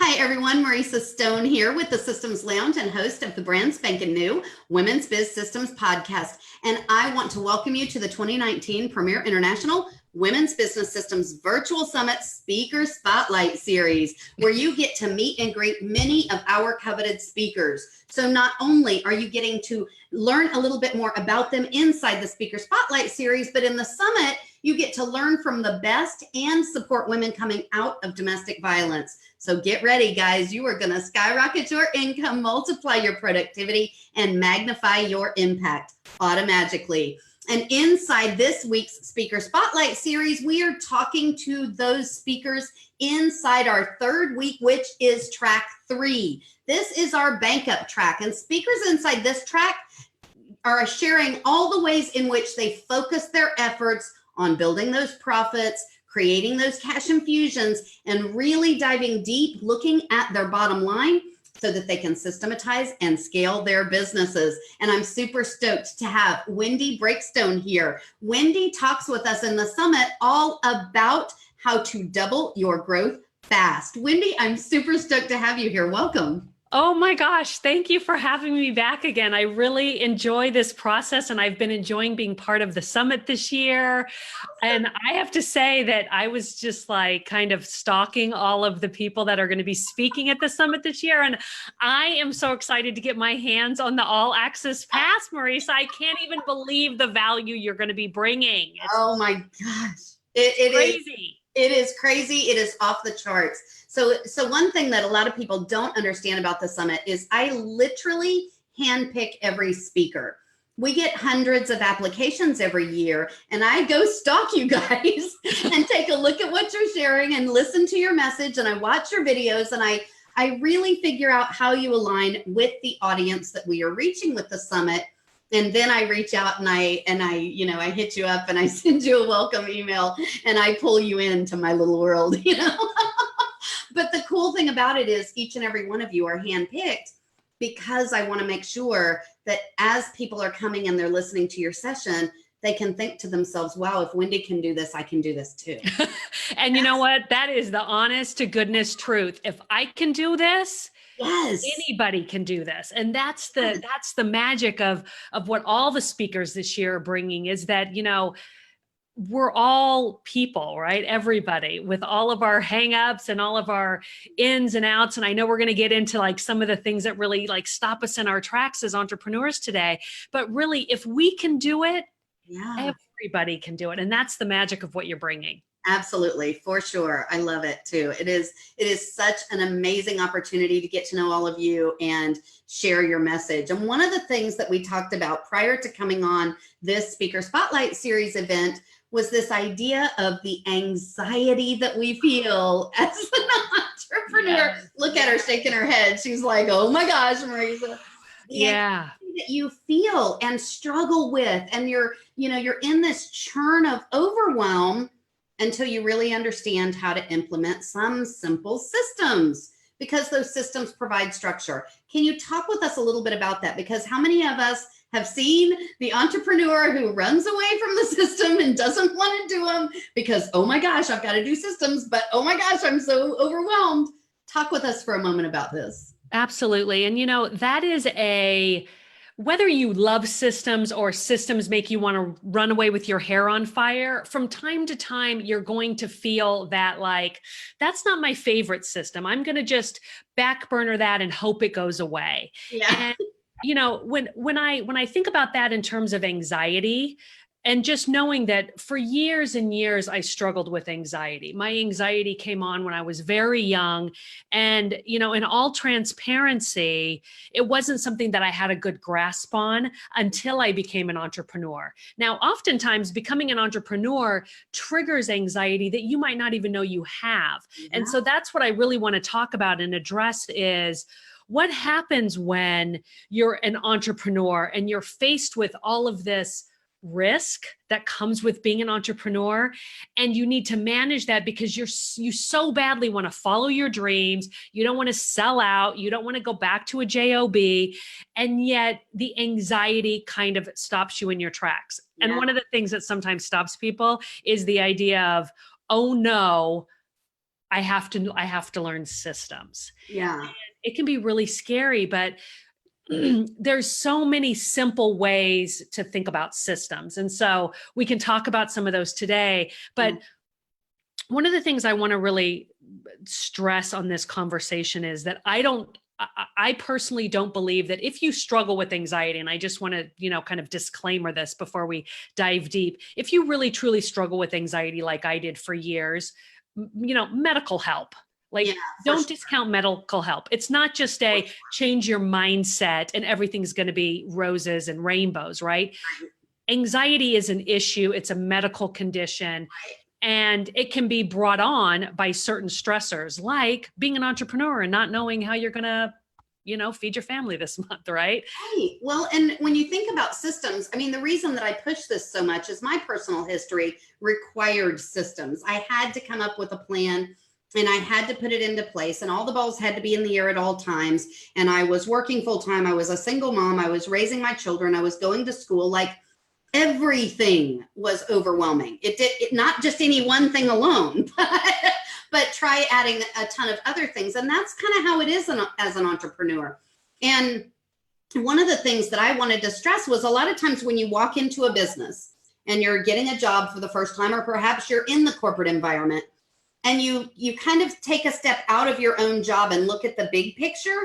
Hi everyone, Marissa Stone here with the Systems Lounge and host of the brand spanking new Women's Biz Systems podcast. And I want to welcome you to the 2019 Premier International Women's Business Systems Virtual Summit Speaker Spotlight Series, where you get to meet and greet many of our coveted speakers. So not only are you getting to learn a little bit more about them inside the Speaker Spotlight Series, but in the summit, you get to learn from the best and support women coming out of domestic violence. So get ready, guys. You are going to skyrocket your income, multiply your productivity, and magnify your impact automagically. And inside this week's Speaker Spotlight Series, we are talking to those speakers inside our third week, which is track 3. This is our bank up track, and speakers inside this track are sharing all the ways in which they focus their efforts on building those profits, creating those cash infusions, and really diving deep, looking at their bottom line so that they can systematize and scale their businesses. And I'm super stoked to have Wendy Breakstone here. Wendy talks with us in the summit all about how to double your growth fast. Wendy, I'm super stoked to have you here. Welcome. Oh my gosh, thank you for having me back again. I really enjoy this process and I've been enjoying being part of the summit this year. And I have to say that I was just like kind of stalking all of the people that are going to be speaking at the summit this year. And I am so excited to get my hands on the all access pass, Marissa. I can't even believe the value you're going to be bringing. Oh my gosh. It crazy. It is crazy. It is off the charts. So one thing that a lot of people don't understand about the summit is I literally handpick every speaker. We get hundreds of applications every year, and I go stalk you guys and take a look at what you're sharing and listen to your message, and I watch your videos, and I really figure out how you align with the audience that we are reaching with the summit. And then I reach out and I hit you up and I send you a welcome email and I pull you into my little world, But the cool thing about it is each and every one of you are handpicked because I want to make sure that as people are coming and they're listening to your session, they can think to themselves, wow, if Wendy can do this, I can do this too. And you know what? That is the honest to goodness truth. If I can do this, yes, anybody can do this. And that's the magic of what all the speakers this year are bringing is that, we're all people, right? Everybody with all of our hangups and all of our ins and outs. And I know we're going to get into like some of the things that really like stop us in our tracks as entrepreneurs today. But really, if we can do it, everybody can do it. And that's the magic of what you're bringing. Absolutely, for sure. I love it too. It is such an amazing opportunity to get to know all of you and share your message. And one of the things that we talked about prior to coming on this Speaker Spotlight Series event was this idea of the anxiety that we feel as an entrepreneur. Yes. Look at her shaking her head. She's like, oh my gosh, Marissa. Yeah. That you feel and struggle with, and you're in this churn of overwhelm until you really understand how to implement some simple systems, because those systems provide structure. Can you talk with us a little bit about that? Because how many of us have seen the entrepreneur who runs away from the system and doesn't want to do them because, oh my gosh, I've got to do systems, but oh my gosh, I'm so overwhelmed. Talk with us for a moment about this. Absolutely. And that is whether you love systems or systems make you want to run away with your hair on fire, from time to time, you're going to feel that like, that's not my favorite system. I'm going to just back burner that and hope it goes away. Yeah. And, when I think about that in terms of anxiety, and just knowing that for years and years, I struggled with anxiety. My anxiety came on when I was very young. And, in all transparency, it wasn't something that I had a good grasp on until I became an entrepreneur. Now, oftentimes becoming an entrepreneur triggers anxiety that you might not even know you have. Yeah. And so that's what I really want to talk about and address is, what happens when you're an entrepreneur and you're faced with all of this risk that comes with being an entrepreneur, and you need to manage that because you so badly want to follow your dreams. You don't want to sell out. You don't want to go back to a job, and yet the anxiety kind of stops you in your tracks. Yeah. And one of the things that sometimes stops people is the idea of, oh no, I have to learn systems. Yeah. It can be really scary, but there's so many simple ways to think about systems. And so we can talk about some of those today. But one of the things I want to really stress on this conversation is that I personally don't believe that if you struggle with anxiety, and I just want to, kind of disclaimer this before we dive deep, if you really truly struggle with anxiety like I did for years, medical help. Like, don't discount medical help. It's not just a change your mindset and everything's going to be roses and rainbows, right? Anxiety is an issue. It's a medical condition. And it can be brought on by certain stressors, like being an entrepreneur and not knowing how you're going to, feed your family this month, right? Right. Well, and when you think about systems, I mean, the reason that I push this so much is my personal history required systems. I had to come up with a plan and I had to put it into place, and all the balls had to be in the air at all times. And I was working full time. I was a single mom. I was raising my children. I was going to school. Like, everything was overwhelming. It not just any one thing alone, but try adding a ton of other things. And that's kind of how it is as an entrepreneur. And one of the things that I wanted to stress was a lot of times when you walk into a business and you're getting a job for the first time, or perhaps you're in the corporate environment, and you kind of take a step out of your own job and look at the big picture,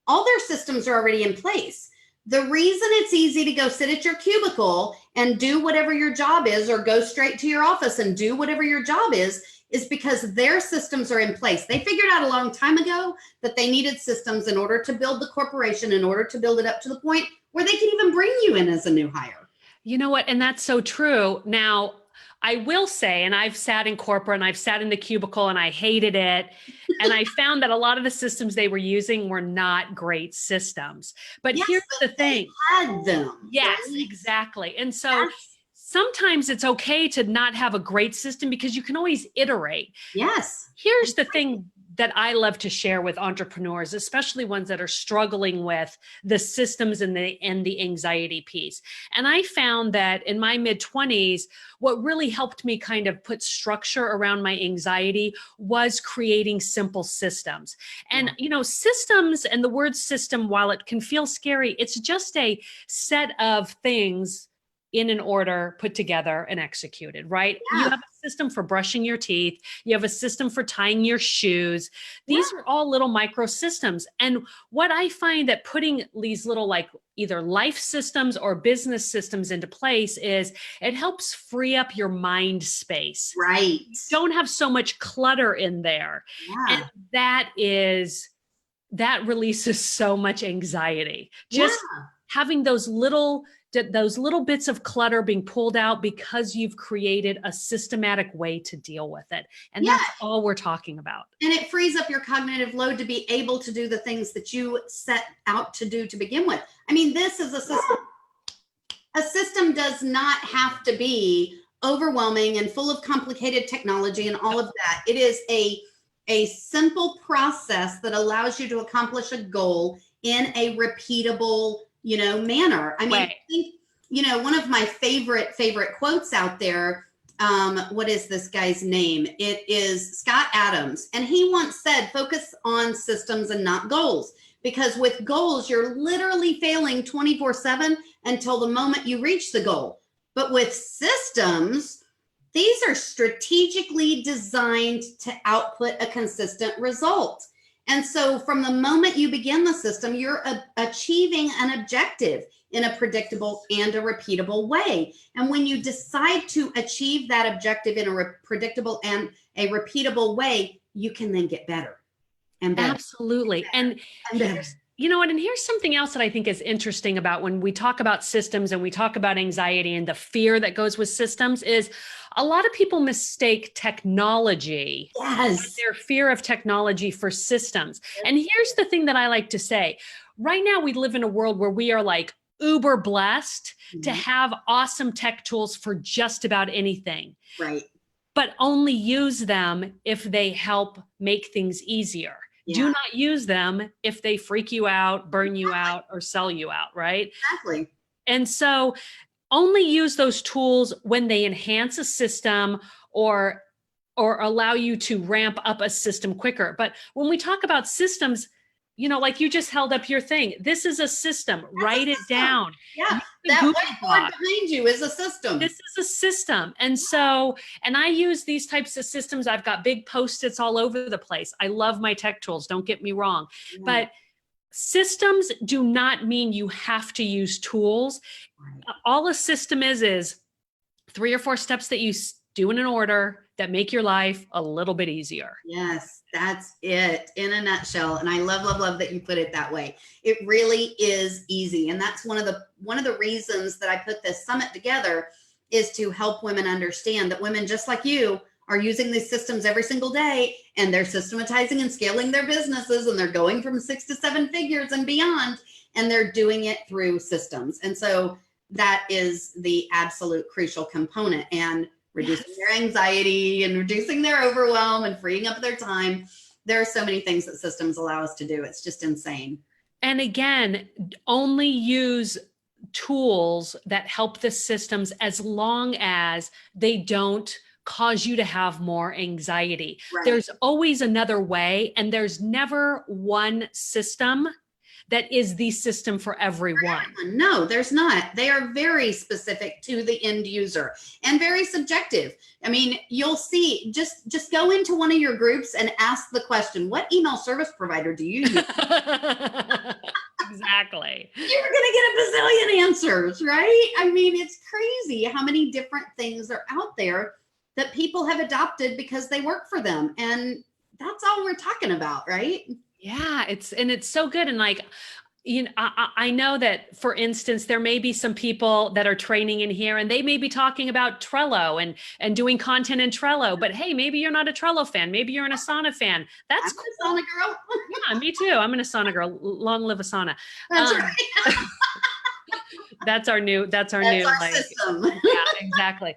all their systems are already in place. The reason it's easy to go sit at your cubicle and do whatever your job is, or go straight to your office and do whatever your job is because their systems are in place. They figured out a long time ago that they needed systems in order to build the corporation, in order to build it up to the point where they could even bring you in as a new hire. You know what? And that's so true. Now, I will say, and I've sat in corporate and I've sat in the cubicle and I hated it. And I found that a lot of the systems they were using were not great systems. But here's the thing. They had them. Yes, right? Exactly. And so sometimes it's okay to not have a great system because you can always iterate. Yes. Here's the thing that I love to share with entrepreneurs, especially ones that are struggling with the systems and the anxiety piece. And I found that in my mid-20s, what really helped me kind of put structure around my anxiety was creating simple systems. And, systems, and the word system, while it can feel scary, it's just a set of things in an order, put together and executed, right? Yeah. You have a system for brushing your teeth. You have a system for tying your shoes. These are all little micro systems. And what I find that putting these little, like, either life systems or business systems into place is it helps free up your mind space. Right. You don't have so much clutter in there. Yeah. And that releases so much anxiety. Just having those little bits of clutter being pulled out because you've created a systematic way to deal with it. And that's all we're talking about. And it frees up your cognitive load to be able to do the things that you set out to do to begin with. I mean, this is a system. A system does not have to be overwhelming and full of complicated technology and all of that. It is a simple process that allows you to accomplish a goal in a repeatable manner. I mean, I think, one of my favorite quotes out there, what is this guy's name? It is Scott Adams. And he once said, focus on systems and not goals, because with goals, you're literally failing 24/7 until the moment you reach the goal. But with systems, these are strategically designed to output a consistent result. And so from the moment you begin the system, you're achieving an objective in a predictable and a repeatable way. And when you decide to achieve that objective in a predictable and a repeatable way, you can then get better and better. Absolutely. And better. And here's something else that I think is interesting about when we talk about systems and we talk about anxiety and the fear that goes with systems is a lot of people mistake technology, their fear of technology, for systems. And here's the thing that I like to say. Right now, we live in a world where we are like uber blessed to have awesome tech tools for just about anything. Right. But only use them if they help make things easier. Yeah. Do not use them if they freak you out, burn you out, or sell you out, right? Exactly. And so only use those tools when they enhance a system or or allow you to ramp up a system quicker. But when we talk about systems, like you just held up your thing. This is a system. Write it down. Yeah. Use the That Google whiteboard Doc. behind you is a system. This is a system. And I use these types of systems. I've got big Post-its all over the place. I love my tech tools. Don't get me wrong. Yeah. But systems do not mean you have to use tools. Right. All a system is 3 or 4 steps that you do in an order that make your life a little bit easier. Yes, that's it in a nutshell. And I love that you put it that way. It really is easy. And that's one of the reasons that I put this summit together, is to help women understand that women just like you are using these systems every single day, and they're systematizing and scaling their businesses, and they're going from 6 to 7 figures and beyond, and they're doing it through systems. And so that is the absolute crucial component, and reducing their anxiety and reducing their overwhelm and freeing up their time. There are so many things that systems allow us to do. It's just insane. And again, only use tools that help the systems as long as they don't cause you to have more anxiety. Right. There's always another way, and there's never one system that is the system for everyone. No, there's not. They are very specific to the end user and very subjective. I mean, you'll see, just go into one of your groups and ask the question, what email service provider do you use? Exactly. You're going to get a bazillion answers, right? I mean, it's crazy how many different things are out there that people have adopted because they work for them. And that's all we're talking about, right? Yeah, it's so good. And like, I know that, for instance, there may be some people that are training in here, and they may be talking about Trello and doing content in Trello, but hey, maybe you're not a Trello fan. Maybe you're an Asana fan. That's cool. Asana girl. Yeah, me too. I'm an Asana girl. Long live Asana. That's right. That's our new system. Yeah, exactly.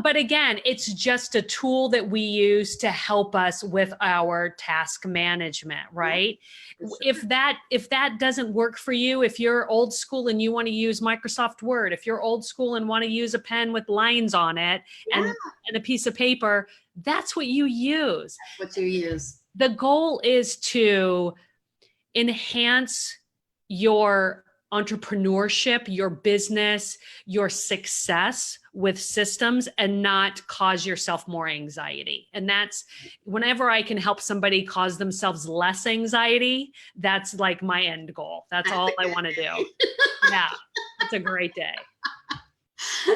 But again, it's just a tool that we use to help us with our task management, right? Yeah, sure. If that doesn't work for you, if you're old school and you want to use Microsoft Word, if you're old school and want to use a pen with lines on it, and a piece of paper, that's what you use. That's what you use. The goal is to enhance your entrepreneurship, your business, your success with systems, and not cause yourself more anxiety. And that's, whenever I can help somebody cause themselves less anxiety, that's like my end goal. That's all I want to do. Yeah, it's a great day.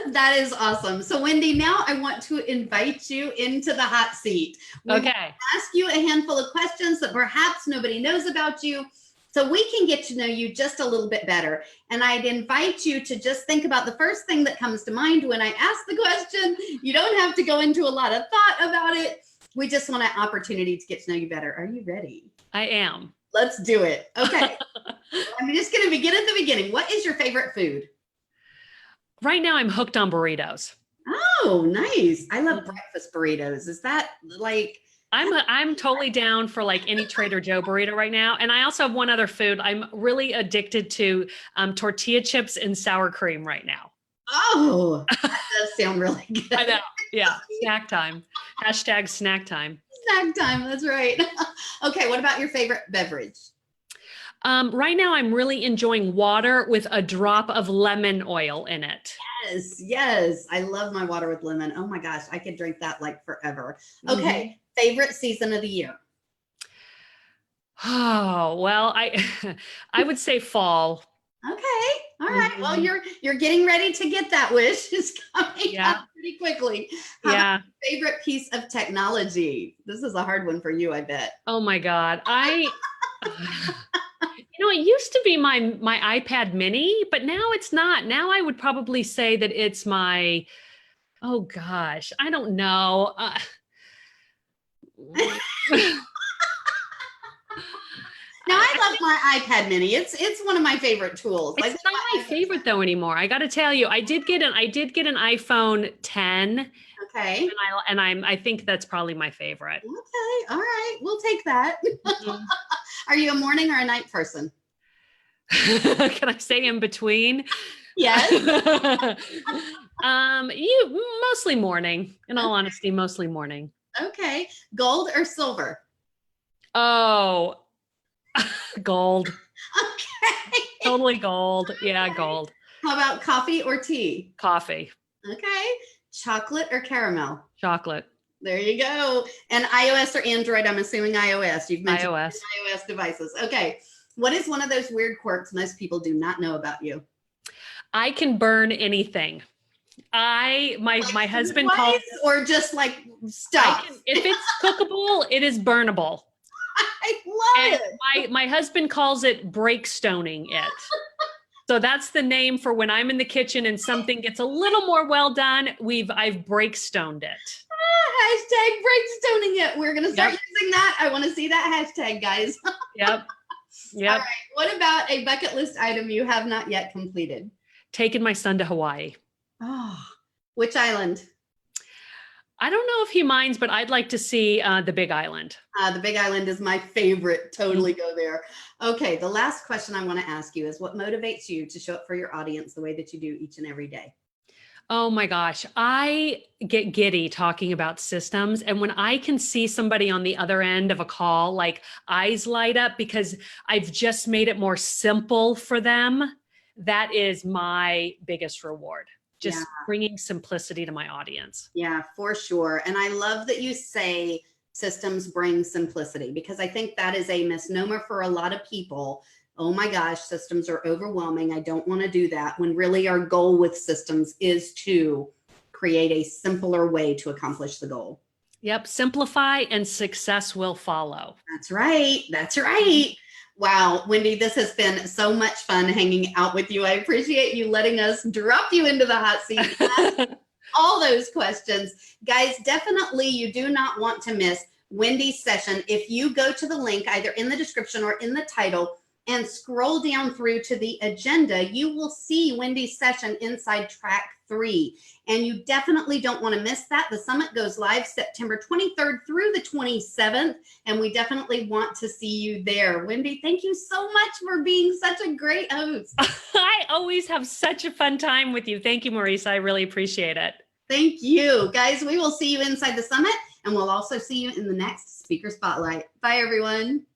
That is awesome. So Wendy, now I want to invite you into the hot seat. Okay. Ask you a handful of questions that perhaps nobody knows about you, so we can get to know you just a little bit better. And I'd invite you to just think about the first thing that comes to mind when I ask the question. You don't have to go into a lot of thought about it. We just want an opportunity to get to know you better. Are you ready? I am. Let's do it. Okay. I'm just going to begin at the beginning. What is your favorite food? Right now, I'm hooked on burritos. Oh, nice. I love breakfast burritos. Is that like... I'm totally down for like any Trader Joe burrito right now. And I also have one other food. I'm really addicted to tortilla chips and sour cream right now. Oh, that does sound really good. I know. Yeah. Snack time. Hashtag snack time. Snack time. That's right. Okay. What about your favorite beverage? Right now, I'm really enjoying water with a drop of lemon oil in it. Yes. Yes. I love my water with lemon. Oh my gosh. I could drink that like forever. Okay. Mm-hmm. Favorite season of the year? Oh, well, I would say fall. Okay. All right. Mm-hmm. Well, you're getting ready to get that wish. It's coming up pretty quickly. How about your favorite piece of technology? This is a hard one for you, I bet. Oh my God. It used to be my iPad mini, but now it's not. Now I would probably say that it's my, oh gosh, I don't know. Now I love my iPad mini. It's one of my favorite tools. It's not my favorite though anymore. I got to tell you, I did get an iPhone 10. Okay. And I think that's probably my favorite. Okay. All right. We'll take that. Mm-hmm. Are you a morning or a night person? Can I say in between? Yes. You mostly morning. In all honesty, mostly morning. Okay. Gold or silver? Oh, gold. Okay. Totally gold. Yeah, gold. How about coffee or tea? Coffee. Okay. Chocolate or caramel? Chocolate. There you go. And iOS or Android? I'm assuming iOS. You've mentioned iOS. iOS devices. Okay. What is one of those weird quirks most people do not know about you? I can burn anything. My husband calls it, or just like stuff. if it's cookable, it is burnable. I love it. My husband calls it breakstoning it. So that's the name for when I'm in the kitchen and something gets a little more well done. I've breakstoned it. Hashtag breakstoning it. We're gonna start using that. I want to see that hashtag, guys. Yep. All right. What about a bucket list item you have not yet completed? Taking my son to Hawaii. Oh, which island? I don't know if he minds, but I'd like to see the Big Island. The Big Island is my favorite. Totally go there. Okay, the last question I want to ask you is what motivates you to show up for your audience the way that you do each and every day? Oh my gosh, I get giddy talking about systems. And when I can see somebody on the other end of a call, like eyes light up because I've just made it more simple for them, that is my biggest reward. Just bringing simplicity to my audience. Yeah, for sure. And I love that you say systems bring simplicity because I think that is a misnomer for a lot of people. Oh my gosh, systems are overwhelming. I don't want to do that, when really our goal with systems is to create a simpler way to accomplish the goal. Yep. Simplify and success will follow. That's right. That's right. Wow, Wendy, this has been so much fun hanging out with you. I appreciate you letting us drop you into the hot seat and ask all those questions. Guys, definitely you do not want to miss Wendy's session. If you go to the link either in the description or in the title and scroll down through to the agenda, you will see Wendy's session inside track 3. And you definitely don't want to miss that. The summit goes live September 23rd through the 27th. And we definitely want to see you there. Wendy, thank you so much for being such a great host. I always have such a fun time with you. Thank you, Marissa. I really appreciate it. Thank you. Guys, we will see you inside the summit, and we'll also see you in the next Speaker Spotlight. Bye, everyone.